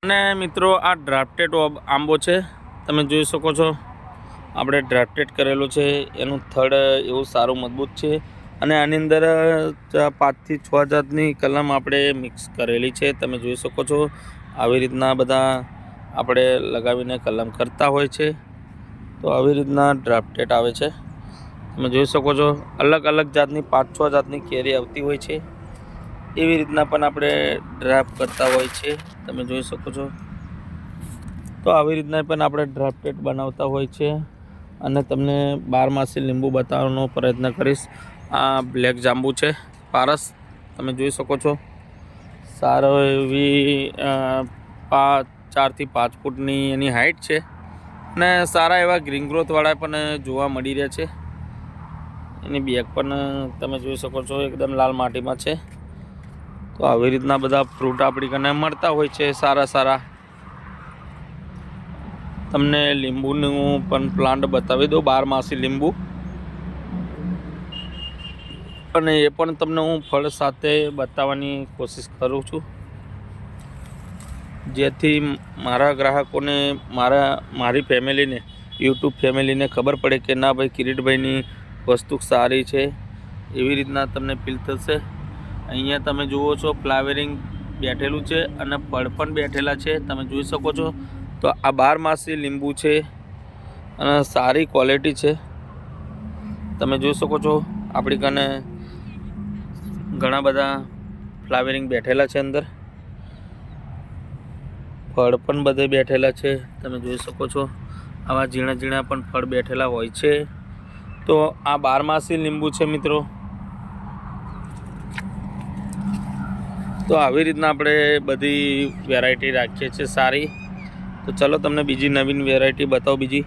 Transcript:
અને મિત્રો આ ડ્રાફ્ટેડ આંબો છે, તમે જોઈ શકો છો. આપણે ડ્રાફ્ટેડ કરેલો છે, એનું થડ એવું સારું મજબૂત છે. અને આની અંદર 5 થી 6 જાતની કલમ આપણે મિક્સ કરેલી છે. તમે જોઈ શકો છો આવી રીતના બધા આપણે લગાવીને કલમ કરતા હોય છે. તો આવી રીતના ડ્રાફ્ટેડ આવે છે. તમે જોઈ શકો છો અલગ અલગ જાતની 5-6 જાતની કેરી આવતી હોય છે. એવી રીતના પણ આપણે ડ્રાફ્ટ કરતા હોય છે. તમે જોઈ શકો છો. તો આવી રીતના પણ આપણે ડ્રાફ્ટેડ બનાવતા હોય છે. અને તમને 12 લીંબુ બતાવવાનો પ્રયત્ન કરીશ. આ બ્લેક જાંબુ છે, પારસ. તમે જોઈ શકો છો સારો એવી 4 થી 5 ફૂટની એની હાઇટ છે. અને સારા એવા ગ્રીન ગ્રોથવાળા પણ જોવા મળી રહ્યા છે. એની બેગ પણ તમે જોઈ શકો છો એકદમ લાલ માટીમાં છે. તો આવી રીતના બધા ફ્રૂટ આપણી કને મળતા હોય છે સારા. તમને લીંબુનું પણ પ્લાન્ટ બતાવી દો, 12 લીંબુ. અને એ પણ તમને હું ફળ સાથે બતાવવાની કોશિશ કરું છું, જેથી મારા ગ્રાહકોને મારી ફેમિલીને, યુટ્યુબ ફેમિલીને ખબર પડે કે ના ભાઈ કિરીટભાઈની વસ્તુ સારી છે. એવી રીતના તમને ફીલ થશે. અહીંયા તમે જુઓ છો ફ્લાવરિંગ બેઠેલું છે અને ફળ પણ બેઠેલા છે. તમે જોઈ શકો છો. તો આ 12 લીંબુ છે અને સારી ક્વોલિટી છે. તમે જોઈ શકો છો આપણી કને ઘણા બધા ફ્લાવરિંગ બેઠેલા છે. અંદર ફળ પણ બધે બેઠેલા છે. તમે જોઈ શકો છો આવા ઝીણા પણ ફળ બેઠેલા હોય છે. તો આ 12 લીંબુ છે મિત્રો. તો આવી રીતના આપણે બધી વેરાયટી રાખીએ છીએ સારી. તો ચલો તમને બીજી નવીન વેરાયટી બતાવો. બીજી